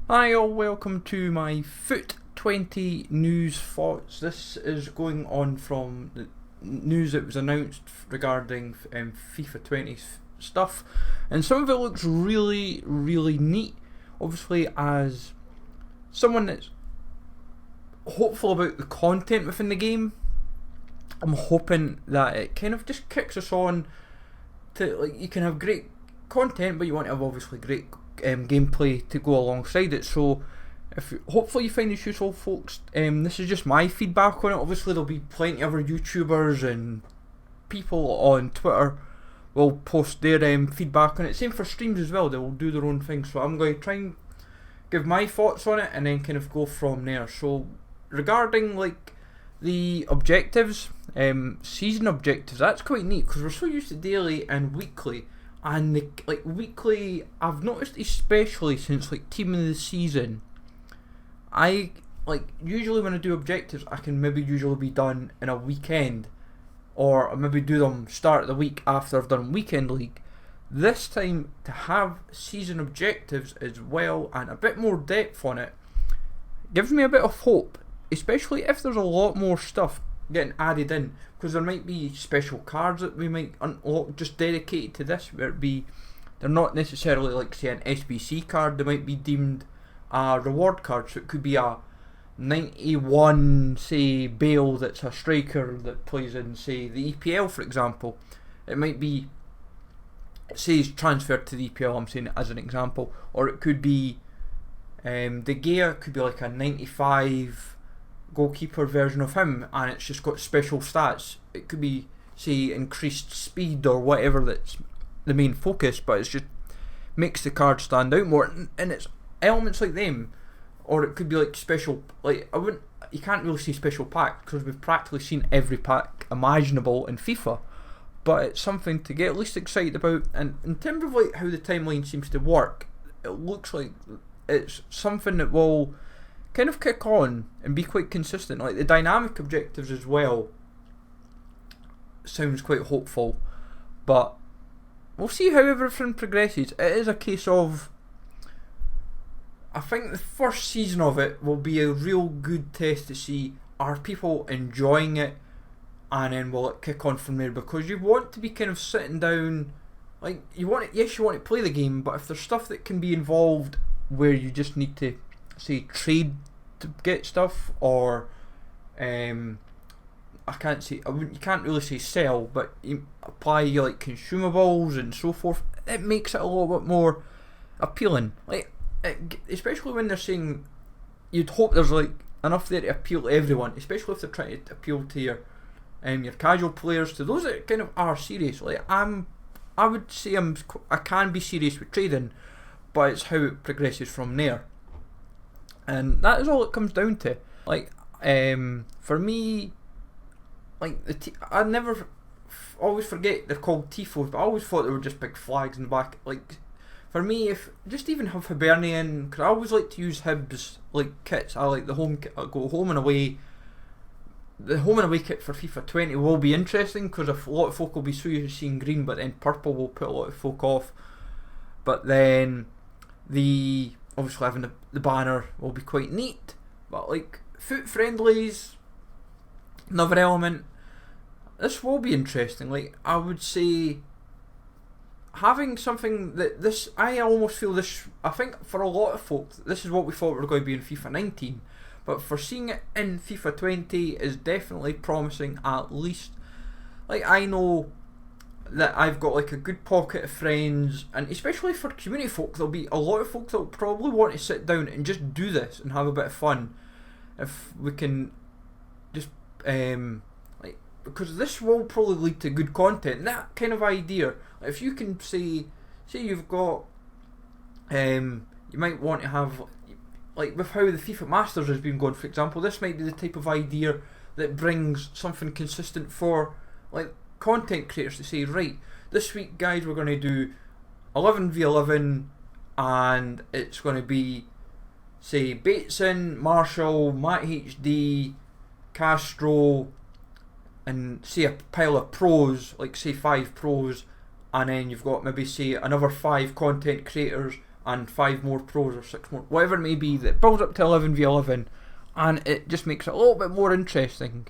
Hi all, welcome to my FUT 20 news thoughts. This is going on from the news that was announced regarding FIFA 20 stuff, and some of it looks really neat. Obviously, as someone that's hopeful about the content within the game, I'm hoping that it kind of just kicks us on to, like, you can have great content, but you want to have obviously great gameplay to go alongside it. So hopefully you find this useful, folks. This is just my feedback on it. Obviously there'll be plenty of other YouTubers and people on Twitter will post their feedback on it. Same for streams as well, they will do their own thing. So I'm going to try and give my thoughts on it and then kind of go from there. So regarding like the objectives, season objectives, that's quite neat because we're so used to daily and weekly. And the weekly, I've noticed, especially since like team of the season, I usually when I do objectives, I can maybe usually be done in a weekend, or I maybe do them start of the week after I've done weekend league. This time to have season objectives as well and a bit more depth on it gives me a bit of hope, especially if there's a lot more stuff getting added in, because there might be special cards that we might unlock just dedicated to this, where they're not necessarily like say an SBC card, they might be deemed a reward card. So it could be a 91 say Bale that's a striker that plays in say the EPL for example. It might be, say he's transferred to the EPL, I'm saying it as an example, or it could be De Gea, could be like a 95 goalkeeper version of him, and it's just got special stats. It could be say increased speed or whatever that's the main focus, but it's just makes the card stand out more, and it's elements like them. Or it could be like special, like you can't really say special pack because we've practically seen every pack imaginable in FIFA, but it's something to get at least excited about. And in terms of like how the timeline seems to work, it looks like it's something that will kind of kick on and be quite consistent. Like the dynamic objectives as well sounds quite hopeful, but we'll see how everything progresses. It is a case of, I think the first season of it will be a real good test to see are people enjoying it, and then will it kick on from there, because you want to be kind of sitting down, like you want it, yes you want to play the game, but if there's stuff that can be involved where you just need to say trade to get stuff, or I can't say, you can't really say sell, but you apply like consumables and so forth, it makes it a little bit more appealing. Like especially when they're saying, you'd hope there's like enough there to appeal to everyone, especially if they're trying to appeal to your casual players, to those that kind of are serious. Like I would say I can be serious with trading, but it's how it progresses from there. And that is all it comes down to. Like, for me, like I never always forget they're called tifos, but I always thought they were just big flags in the back. Like, for me, if just even have Hibernian, because I always like to use Hibs like kits. I like the home kit. I go home and away. The home and away kit for FIFA 20 will be interesting because a lot of folk will be so used to seeing green, but then purple will put a lot of folk off. But then obviously having the banner will be quite neat. But like FUT Friendlies, another element, this will be interesting. Like I would say, having something that this, I almost feel this, I think for a lot of folk this is what we thought we were going to be in FIFA 19, but for seeing it in FIFA 20 is definitely promising. At least, like, I know that I've got like a good pocket of friends, and especially for community folk, there'll be a lot of folk that will probably want to sit down and just do this and have a bit of fun if we can just like, because this will probably lead to good content. And that kind of idea, if you can say you've got you might want to have, like with how the FIFA Masters has been going for example, this might be the type of idea that brings something consistent for like content creators to say, right, this week guys we're going to do 11v11, and it's going to be say Bateson, Marshall, Matt HD, Castro, and say a pile of pros, like say 5 pros, and then you've got maybe say another 5 content creators and 5 more pros or 6 more, whatever it may be, that builds up to 11v11, and it just makes it a little bit more interesting.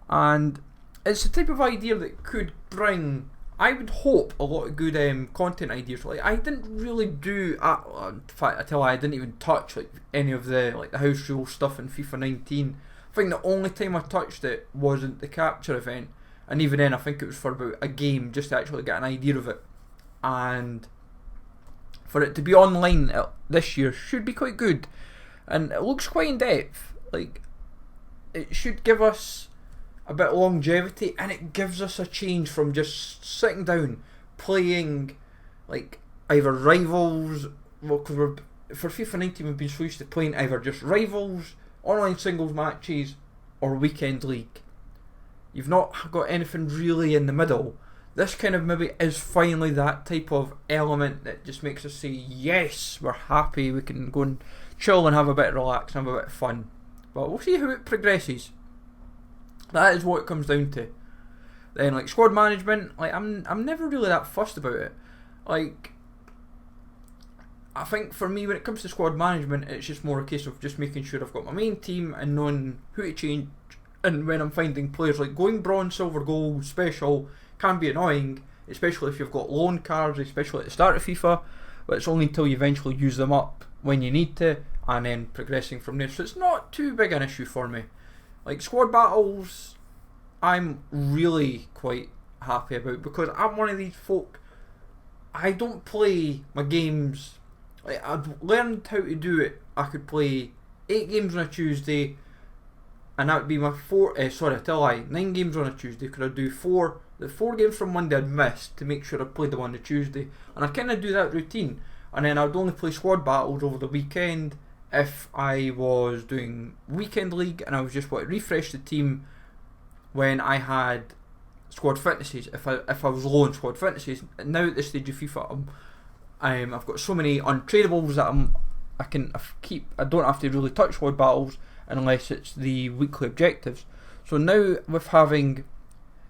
And it's the type of idea that could bring, I would hope, a lot of good content ideas. Like, I didn't really do, in fact, I tell you, I didn't even touch like any of the the house rule stuff in FIFA 19. I think the only time I touched it wasn't the capture event, and even then I think it was for about a game, just to actually get an idea of it. And for it to be online this year should be quite good, and it looks quite in depth. Like, it should give us a bit of longevity, and it gives us a change from just sitting down playing like either rivals, well, because for FIFA 19 we've been so used to playing either just rivals, online singles matches, or weekend league. You've not got anything really in the middle. This kind of maybe is finally that type of element that just makes us say, yes, we're happy, we can go and chill and have a bit of relax and have a bit of fun. But we'll see how it progresses. That is what it comes down to. Then, like, squad management, like, I'm never really that fussed about it. Like, I think for me, when it comes to squad management, it's just more a case of just making sure I've got my main team and knowing who to change. And when I'm finding players, like going bronze, silver, gold, special can be annoying, especially if you've got loan cards, especially at the start of FIFA, but it's only until you eventually use them up when you need to, and then progressing from there. So it's not too big an issue for me. Like, squad battles, I'm really quite happy about, because I'm one of these folk, I don't play my games, like, I've learned how to do it. I could play 8 games on a Tuesday, and that would be my 9 games on a Tuesday, because I'd do the 4 games from Monday I'd missed to make sure I played them on the Tuesday, and I kind of do that routine, and then I'd only play squad battles over the weekend if I was doing weekend league and I was just wanting to refresh the team when I had squad fitnesses, if I was low on squad fitnesses. Now at this stage of FIFA, I've got so many untradables that I don't have to really touch squad battles unless it's the weekly objectives. So now with having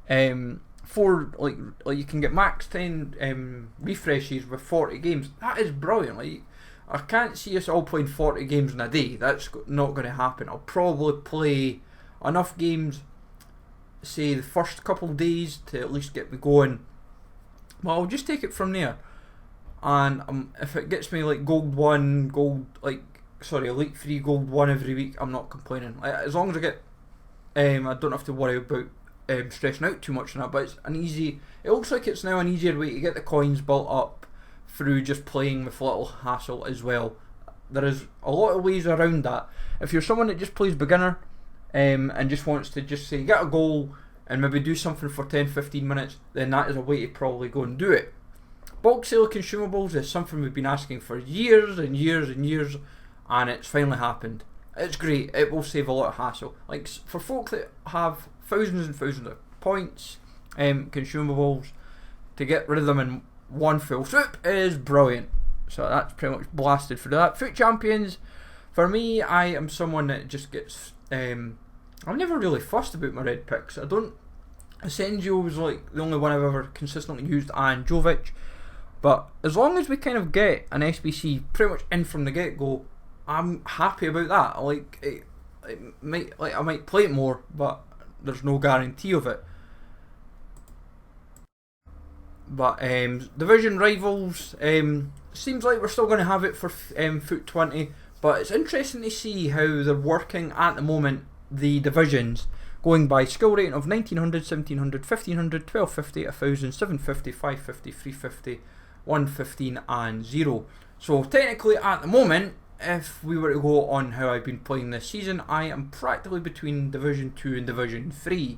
4, like you can get max 10 refreshes with 40 games. That is brilliant. Like, I can't see us all playing 40 games in a day. That's not going to happen. I'll probably play enough games, say the first couple of days, to at least get me going. But I'll just take it from there. And if it gets me like Elite 3, Gold 1 every week, I'm not complaining. As long as I get, I don't have to worry about stressing out too much on that. But it looks like it's now an easier way to get the coins built up through just playing with little hassle as well. There is a lot of ways around that. If you're someone that just plays beginner and just wants to just say get a goal and maybe do something for 10-15 minutes, then that is a way to probably go and do it. Bulk sale of consumables is something we've been asking for years and years and years, and it's finally happened. It's great. It will save a lot of hassle. Like, for folk that have thousands and thousands of points, consumables, to get rid of them in one full swoop is brilliant. So that's pretty much blasted for that. FUT Champions, for me, I am someone that just gets, I'm never really fussed about my red picks. Asensio was like the only one I've ever consistently used, and Jovic. But as long as we kind of get an SBC pretty much in from the get-go, I'm happy about that. I might play it more, but there's no guarantee of it. But division rivals, seems like we're still going to have it for FUT 20, but it's interesting to see how they're working at the moment, the divisions, going by skill rating of 1900, 1700, 1500, 1250, 1000, 750, 550, 350, 115 and 0. So technically at the moment, if we were to go on how I've been playing this season, I am practically between Division 2 and Division 3.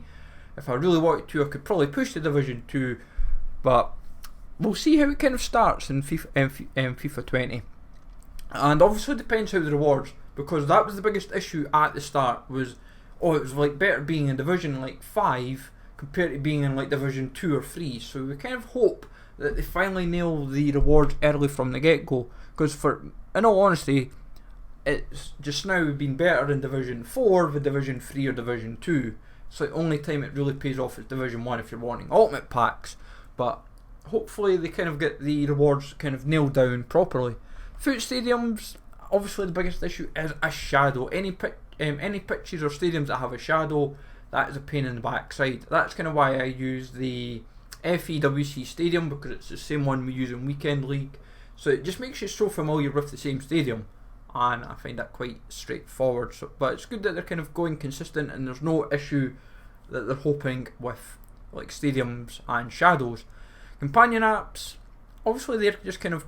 If I really wanted to, I could probably push to Division 2, but we'll see how it kind of starts in FIFA 20. And obviously it depends how the rewards, because that was the biggest issue at the start, was it was like better being in Division like 5 compared to being in like Division 2 or 3. So we kind of hope that they finally nail the rewards early from the get-go, because in all honesty, it's just now been better in Division 4 than Division 3 or Division 2. So the only time it really pays off is Division 1 if you're wanting ultimate packs. But hopefully they kind of get the rewards kind of nailed down properly. FUT stadiums, obviously the biggest issue is a shadow. Any pitches or stadiums that have a shadow, that is a pain in the backside. That's kind of why I use the FEWC stadium, because it's the same one we use in Weekend League. So it just makes you so familiar with the same stadium, and I find that quite straightforward. So, but it's good that they're kind of going consistent and there's no issue that they're hoping with like stadiums and shadows. Companion apps, obviously they're just kind of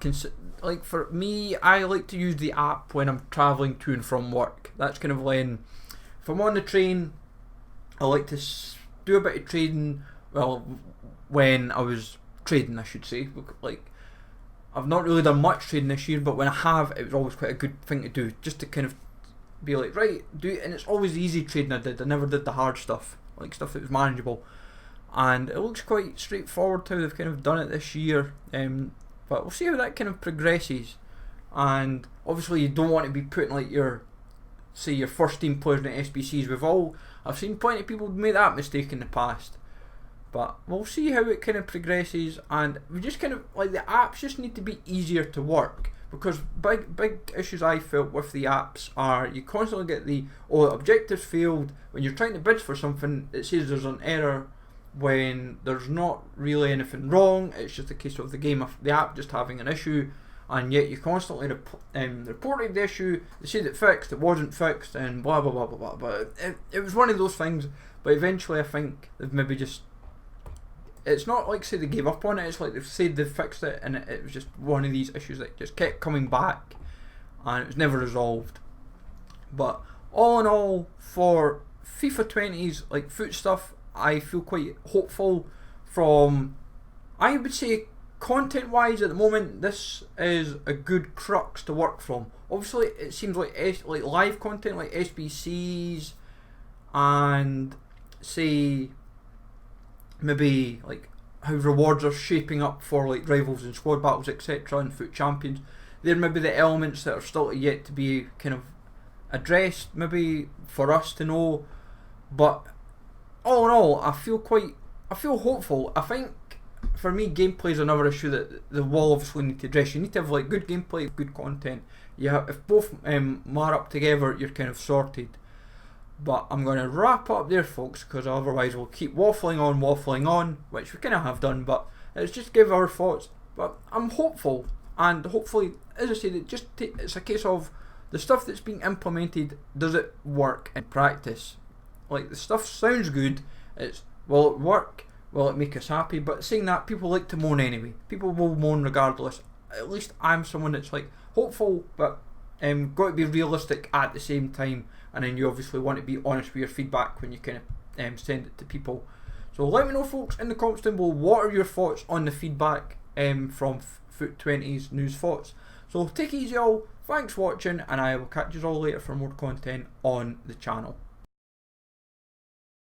like for me, I like to use the app when I'm travelling to and from work. That's kind of when, if I'm on the train, I like to do a bit of trading. Well, when I was trading, I should say. Like, I've not really done much trading this year, but when I have, it was always quite a good thing to do, just to kind of be like, right, do it. And it's always easy trading I did. I never did the hard stuff, like stuff that was manageable. And it looks quite straightforward how they've kind of done it this year. But we'll see how that kind of progresses. And obviously you don't want to be putting like your first team players in the SBCs. I've seen plenty of people make that mistake in the past. But we'll see how it kind of progresses, and we just kind of like the apps just need to be easier to work, because big issues I felt with the apps are you constantly get the objectives failed. When you're trying to bid for something, it says there's an error when there's not really anything wrong. It's just a case of the app just having an issue, and yet you constantly reported the issue. They said it fixed, it wasn't fixed, and blah blah blah blah blah. But it was one of those things. But eventually I think they've maybe just, it's not like say they gave up on it, it's like they've said they've fixed it, and it was just one of these issues that just kept coming back and it was never resolved. But all in all, for FIFA 20's like FUT stuff, I feel quite hopeful. From, I would say, content wise at the moment, this is a good crux to work from. Obviously it seems like live content like SBCs and say maybe like how rewards are shaping up for like rivals and squad battles, etc. and FUT Champions, there may be the elements that are still yet to be kind of addressed, maybe for us to know. But all in all, I feel hopeful. I think for me, gameplay is another issue that the will obviously need to address. You need to have like good gameplay, good content. If both mar up together, you're kind of sorted. But I'm going to wrap up there, folks, because otherwise we'll keep waffling on, which we kind of have done, but let's just give our thoughts. But I'm hopeful, and hopefully, as I said, it's a case of the stuff that's being implemented, does it work in practice? Like, the stuff sounds good, will it work, will it make us happy? But saying that, people like to moan anyway. People will moan regardless. At least I'm someone that's like hopeful, but got to be realistic at the same time. And then you obviously want to be honest with your feedback when you kind of send it to people. So let me know, folks, in the comments down below, what are your thoughts on the feedback from FUT 20's news thoughts. So take it easy all, thanks for watching, and I will catch you all later for more content on the channel.